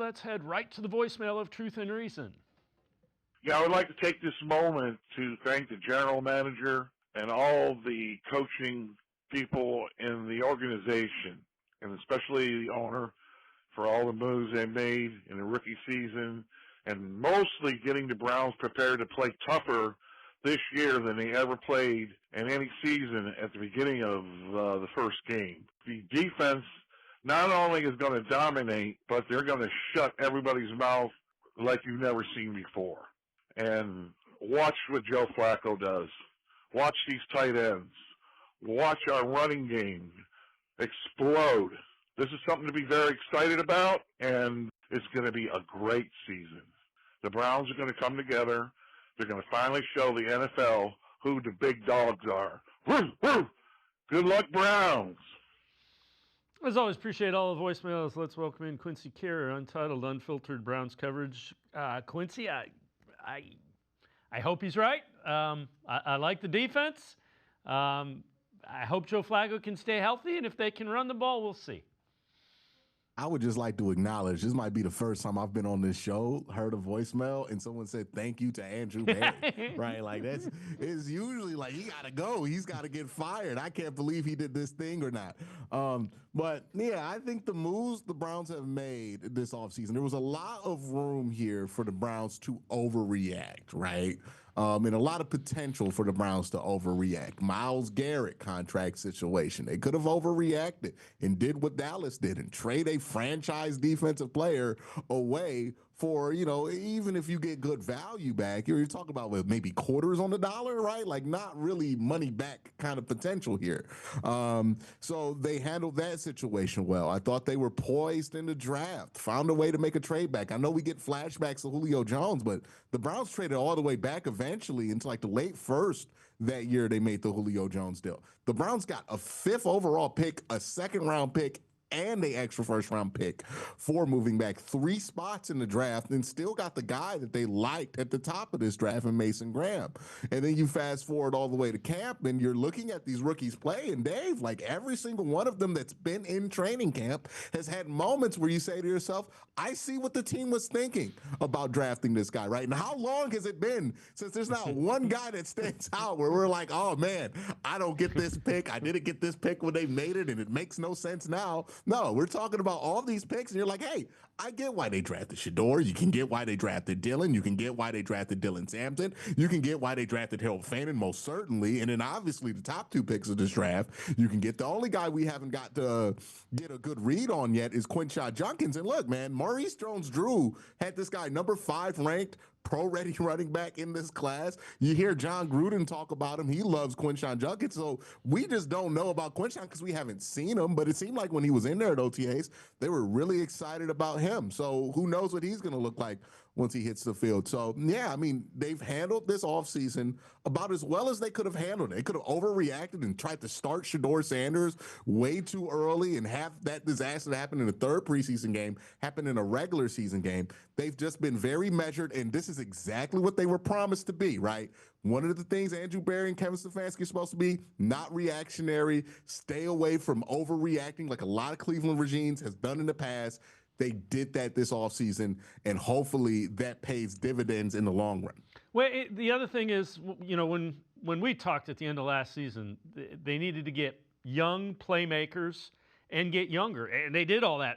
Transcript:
Let's head right to the voicemail of Truth and Reason. Yeah, I would like to take this moment to thank the general manager and all the coaching people in the organization, and especially the owner, for all the moves they made in the rookie season, and mostly getting the Browns prepared to play tougher this year than they ever played in any season at the beginning of the first game. The defense not only is going to dominate, but they're going to shut everybody's mouth like you've never seen before. And watch what Joe Flacco does. Watch these tight ends. Watch our running game explode. This is something to be very excited about, and it's going to be a great season. The Browns are going to come together. They're going to finally show the NFL who the big dogs are. Woo, woo. Good luck, Browns. As always, appreciate all the voicemails. Let's welcome in Quincy Carrier, Untitled, Unfiltered Browns coverage. Quincy, I hope he's right. I like the defense. I hope Joe Flacco can stay healthy, and if they can run the ball, we'll see. I would just like to acknowledge this might be the first time I've been on this show, heard a voicemail, and someone said thank you to Andrew Berry, right? Like it's usually like he got to go. He's got to get fired. I can't believe he did this thing or not. But yeah, I think the moves the Browns have made this offseason, there was a lot of room here for the Browns to overreact, right? And a lot of potential for the Browns to overreact. Myles Garrett contract situation. They could have overreacted and did what Dallas did and trade a franchise defensive player away for, even if you get good value back, you're talking about with maybe quarters on the dollar, right? Like not really money back kind of potential here. So they handled that situation well. I thought they were poised in the draft, found a way to make a trade back. I know we get flashbacks of Julio Jones, but the Browns traded all the way back eventually into like the late first that year they made the Julio Jones deal. The Browns got a 5th overall pick, a 2nd round pick, and the extra 1st round pick for moving back 3 spots in the draft, and still got the guy that they liked at the top of this draft in Mason Graham. And then you fast forward all the way to camp, and you're looking at these rookies play, and Dave, like every single one of them that's been in training camp has had moments where you say to yourself, I see what the team was thinking about drafting this guy, right? And how long has it been since there's not one guy that stands out where we're like, oh man, I don't get this pick. I didn't get this pick when they made it, and it makes no sense now. No, we're talking about all these picks, and you're like, hey, I get why they drafted Shador. You can get why they drafted Dillon. You can get why they drafted Dylan Sampson. You can get why they drafted Harold Fannin, most certainly. And then obviously the top 2 picks of this draft, you can get. The only guy we haven't got to get a good read on yet is Quinshon Judkins. And look, man, Maurice Jones-Drew had this guy number 5 ranked pro-ready running back in this class. You hear John Gruden talk about him. He loves Quinshon Judkins. So we just don't know about Quinshon because we haven't seen him. But it seemed like when he was in there at OTAs, they were really excited about him. So who knows what he's going to look like once he hits the field. So, yeah, I mean, they've handled this offseason about as well as they could have handled it. They could have overreacted and tried to start Shador Sanders way too early and have that disaster that happened in the 3rd preseason game happen in a regular season game. They've just been very measured, and this is exactly what they were promised to be, right? One of the things Andrew Berry and Kevin Stefanski are supposed to be, not reactionary, stay away from overreacting like a lot of Cleveland regimes has done in the past. They did that this offseason, and hopefully that pays dividends in the long run. Well, the other thing is, when we talked at the end of last season, they needed to get young playmakers and get younger, and they did all that